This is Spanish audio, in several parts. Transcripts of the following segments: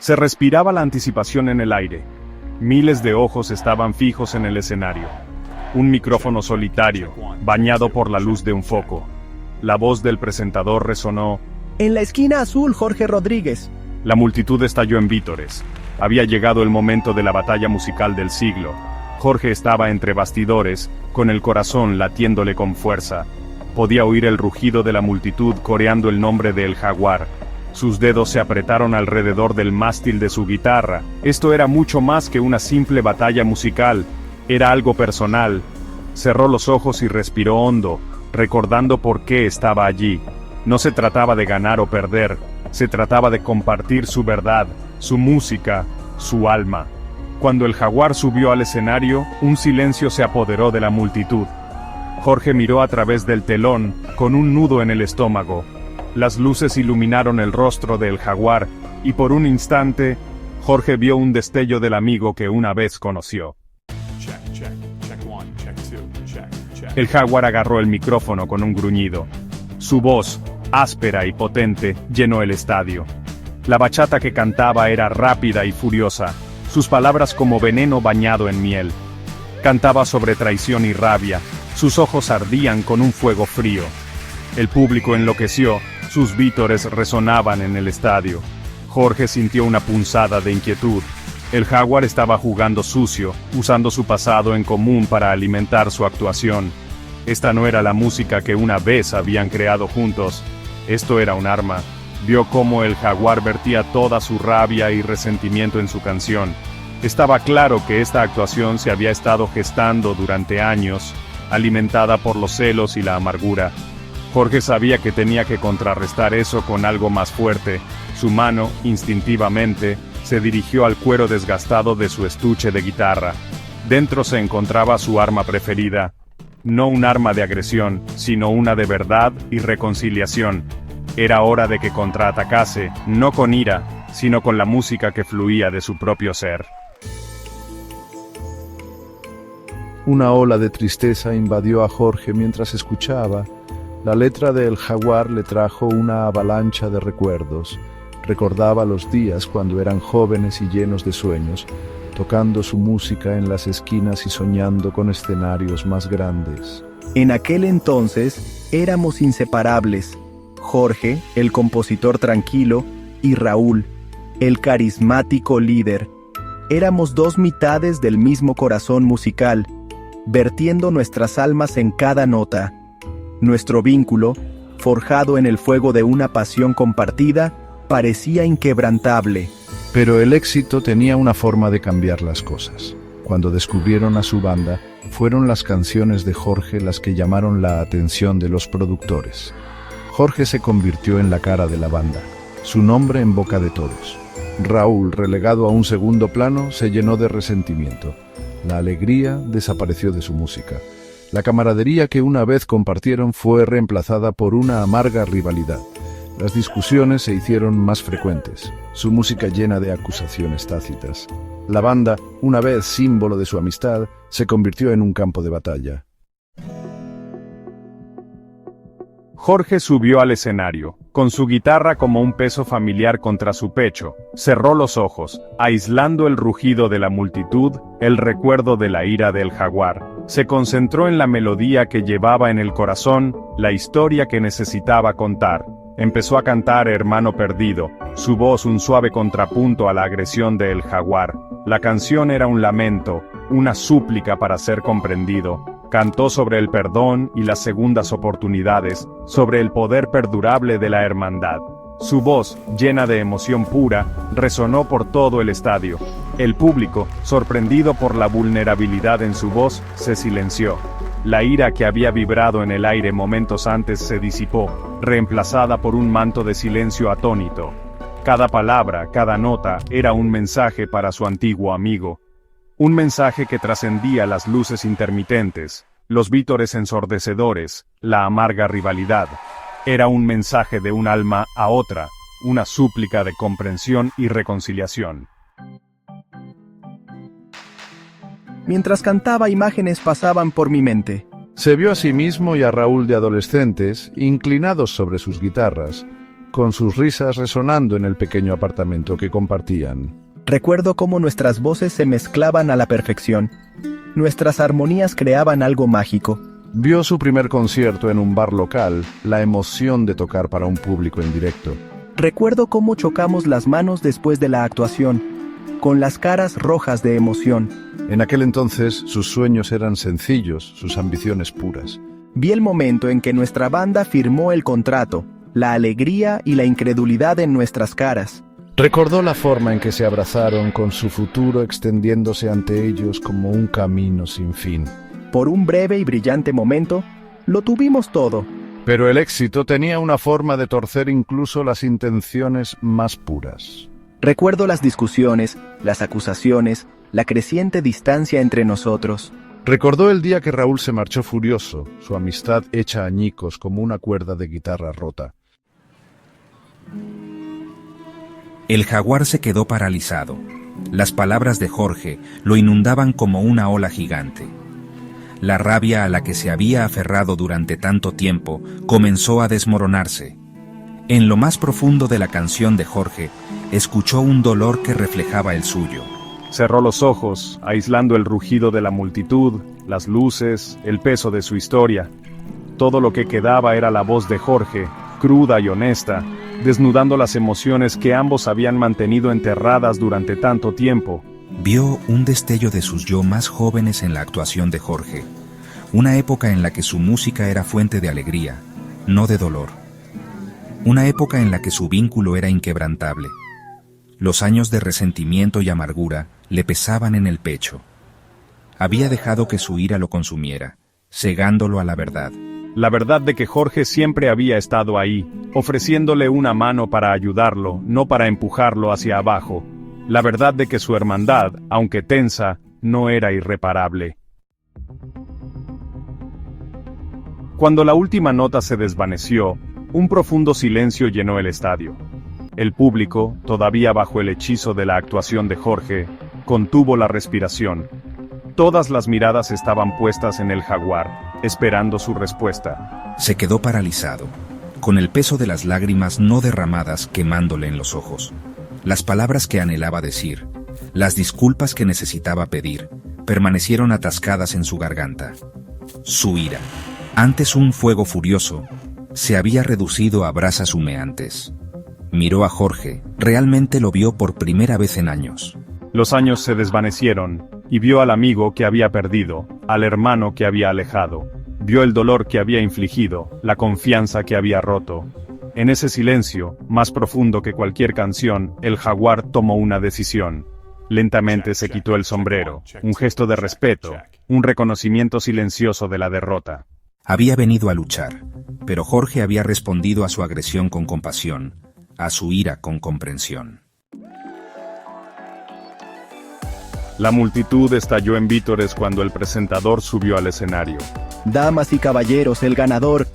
Se respiraba la anticipación en el aire. Miles de ojos estaban fijos en el escenario. Un micrófono solitario, bañado por la luz de un foco. La voz del presentador resonó. En la esquina azul, Jorge Rodríguez. La multitud estalló en vítores. Había llegado el momento de la batalla musical del siglo. Jorge estaba entre bastidores, con el corazón latiéndole con fuerza. Podía oír el rugido de la multitud coreando el nombre de El Jaguar. Sus dedos se apretaron alrededor del mástil de su guitarra. Esto era mucho más que una simple batalla musical. Era algo personal. Cerró los ojos y respiró hondo, recordando por qué estaba allí. No se trataba de ganar o perder. Se trataba de compartir su verdad, su música, su alma. Cuando el Jaguar subió al escenario, un silencio se apoderó de la multitud. Jorge miró a través del telón, con un nudo en el estómago. Las luces iluminaron el rostro del Jaguar, y por un instante, Jorge vio un destello del amigo que una vez conoció. El Jaguar agarró el micrófono con un gruñido. Su voz, áspera y potente, llenó el estadio. La bachata que cantaba era rápida y furiosa, sus palabras como veneno bañado en miel. Cantaba sobre traición y rabia, sus ojos ardían con un fuego frío. El público enloqueció, sus vítores resonaban en el estadio. Jorge sintió una punzada de inquietud. El Jaguar estaba jugando sucio, usando su pasado en común para alimentar su actuación. Esta no era la música que una vez habían creado juntos. Esto era un arma. Vio cómo el Jaguar vertía toda su rabia y resentimiento en su canción. Estaba claro que esta actuación se había estado gestando durante años, alimentada por los celos y la amargura. Jorge sabía que tenía que contrarrestar eso con algo más fuerte. Su mano, instintivamente, se dirigió al cuero desgastado de su estuche de guitarra. Dentro se encontraba su arma preferida. No un arma de agresión, sino una de verdad y reconciliación. Era hora de que contraatacase, no con ira, sino con la música que fluía de su propio ser. Una ola de tristeza invadió a Jorge mientras escuchaba. La letra de El Jaguar le trajo una avalancha de recuerdos. Recordaba los días cuando eran jóvenes y llenos de sueños, tocando su música en las esquinas y soñando con escenarios más grandes. En aquel entonces éramos inseparables. Jorge, el compositor tranquilo, y Raúl, el carismático líder. Éramos dos mitades del mismo corazón musical, vertiendo nuestras almas en cada nota. Nuestro vínculo, forjado en el fuego de una pasión compartida, parecía inquebrantable. Pero el éxito tenía una forma de cambiar las cosas. Cuando descubrieron a su banda, fueron las canciones de Jorge las que llamaron la atención de los productores. Jorge se convirtió en la cara de la banda, su nombre en boca de todos. Raúl, relegado a un segundo plano, se llenó de resentimiento. La alegría desapareció de su música. La camaradería que una vez compartieron fue reemplazada por una amarga rivalidad. Las discusiones se hicieron más frecuentes, su música llena de acusaciones tácitas. La banda, una vez símbolo de su amistad, se convirtió en un campo de batalla. Jorge subió al escenario, con su guitarra como un peso familiar contra su pecho. Cerró los ojos, aislando el rugido de la multitud, el recuerdo de la ira del Jaguar. Se concentró en la melodía que llevaba en el corazón, la historia que necesitaba contar. Empezó a cantar Hermano Perdido, su voz un suave contrapunto a la agresión de El Jaguar. La canción era un lamento, una súplica para ser comprendido. Cantó sobre el perdón y las segundas oportunidades, sobre el poder perdurable de la hermandad. Su voz, llena de emoción pura, resonó por todo el estadio. El público, sorprendido por la vulnerabilidad en su voz, se silenció. La ira que había vibrado en el aire momentos antes se disipó, reemplazada por un manto de silencio atónito. Cada palabra, cada nota, era un mensaje para su antiguo amigo. Un mensaje que trascendía las luces intermitentes, los vítores ensordecedores, la amarga rivalidad. Era un mensaje de un alma a otra, una súplica de comprensión y reconciliación. Mientras cantaba, imágenes pasaban por mi mente. Se vio a sí mismo y a Raúl de adolescentes, inclinados sobre sus guitarras. con sus risas resonando en el pequeño apartamento que compartían. Recuerdo cómo nuestras voces se mezclaban a la perfección. Nuestras armonías creaban algo mágico. Vio su primer concierto en un bar local, la emoción de tocar para un público en directo. Recuerdo cómo chocamos las manos después de la actuación, con las caras rojas de emoción. En aquel entonces sus sueños eran sencillos, sus ambiciones puras. Vi el momento en que nuestra banda firmó el contrato, la alegría y la incredulidad en nuestras caras. Recordó la forma en que se abrazaron, con su futuro extendiéndose ante ellos como un camino sin fin. Por un breve y brillante momento, lo tuvimos todo. Pero el éxito tenía una forma de torcer incluso las intenciones más puras. Recuerdo las discusiones, las acusaciones, la creciente distancia entre nosotros. Recordó el día que Raúl se marchó furioso, su amistad hecha añicos como una cuerda de guitarra rota. El jaguar se quedó paralizado. Las palabras de Jorge lo inundaban como una ola gigante. La rabia a la que se había aferrado durante tanto tiempo comenzó a desmoronarse. En lo más profundo de la canción de Jorge, escuchó un dolor que reflejaba el suyo. Cerró los ojos, aislando el rugido de la multitud, las luces, el peso de su historia. Todo lo que quedaba era la voz de Jorge, cruda y honesta, desnudando las emociones que ambos habían mantenido enterradas durante tanto tiempo. Vio un destello de sus yo más jóvenes en la actuación de Jorge, una época en la que su música era fuente de alegría, no de dolor. Una época en la que su vínculo era inquebrantable. Los años de resentimiento y amargura le pesaban en el pecho. Había dejado que su ira lo consumiera, cegándolo a la verdad. La verdad de que Jorge siempre había estado ahí, ofreciéndole una mano para ayudarlo, no para empujarlo hacia abajo. La verdad de que su hermandad, aunque tensa, no era irreparable. Cuando la última nota se desvaneció, un profundo silencio llenó el estadio. El público, todavía bajo el hechizo de la actuación de Jorge, contuvo la respiración. Todas las miradas estaban puestas en el jaguar, esperando su respuesta. Se quedó paralizado, con el peso de las lágrimas no derramadas quemándole en los ojos. Las palabras que anhelaba decir, las disculpas que necesitaba pedir, permanecieron atascadas en su garganta. Su ira, antes un fuego furioso, se había reducido a brasas humeantes. Miró a Jorge, realmente lo vio por primera vez en años. Los años se desvanecieron, y vio al amigo que había perdido, al hermano que había alejado. Vio el dolor que había infligido, la confianza que había roto. En ese silencio, más profundo que cualquier canción, el jaguar tomó una decisión. Lentamente se quitó el sombrero, un gesto de respeto, un reconocimiento silencioso de la derrota. Había venido a luchar, pero Jorge había respondido a su agresión con compasión, a su ira con comprensión. La multitud estalló en vítores cuando el presentador subió al escenario. Damas y caballeros, el ganador,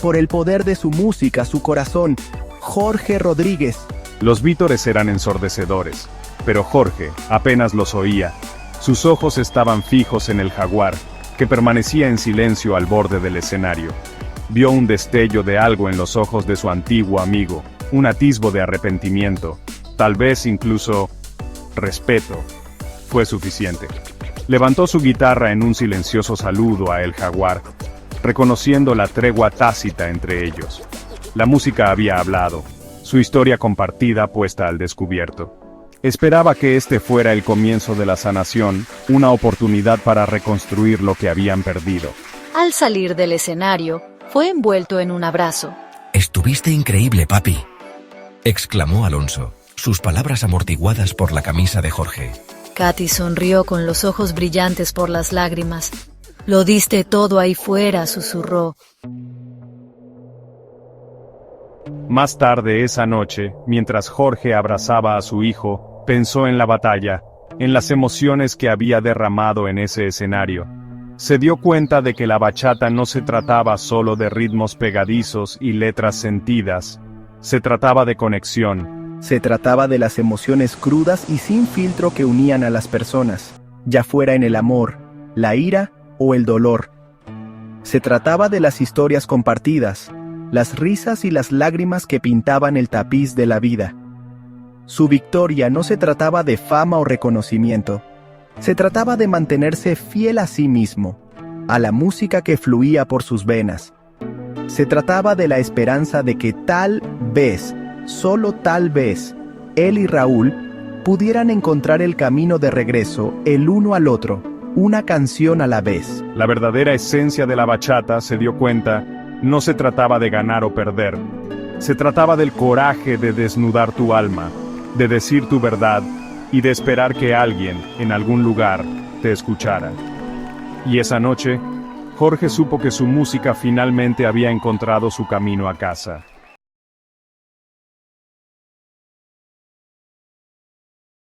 por el poder de su música, su corazón, Jorge Rodríguez. Los vítores eran ensordecedores, pero Jorge apenas los oía. Sus ojos estaban fijos en el jaguar, que permanecía en silencio al borde del escenario. Vio un destello de algo en los ojos de su antiguo amigo, un atisbo de arrepentimiento, tal vez incluso respeto. Fue suficiente. Levantó su guitarra en un silencioso saludo a el jaguar, reconociendo la tregua tácita entre ellos. La música había hablado, su historia compartida puesta al descubierto. Esperaba que este fuera el comienzo de la sanación, una oportunidad para reconstruir lo que habían perdido. Al salir del escenario, fue envuelto en un abrazo. «Estuviste increíble, papi», exclamó Alonso, sus palabras amortiguadas por la camisa de Jorge. Katy sonrió con los ojos brillantes por las lágrimas. «Lo diste todo ahí fuera», susurró. Más tarde esa noche, mientras Jorge abrazaba a su hijo, pensó en la batalla, en las emociones que había derramado en ese escenario. Se dio cuenta de que la bachata no se trataba solo de ritmos pegadizos y letras sentidas. Se trataba de conexión. Se trataba de las emociones crudas y sin filtro que unían a las personas, ya fuera en el amor, la ira o el dolor. Se trataba de las historias compartidas, las risas y las lágrimas que pintaban el tapiz de la vida. Su victoria no se trataba de fama o reconocimiento, se trataba de mantenerse fiel a sí mismo, a la música que fluía por sus venas. Se trataba de la esperanza de que tal vez, solo tal vez, él y Raúl pudieran encontrar el camino de regreso el uno al otro, una canción a la vez. La verdadera esencia de la bachata, se dio cuenta, no se trataba de ganar o perder. Se trataba del coraje de desnudar tu alma, de decir tu verdad y de esperar que alguien, en algún lugar, te escuchara. Y esa noche, Jorge supo que su música finalmente había encontrado su camino a casa.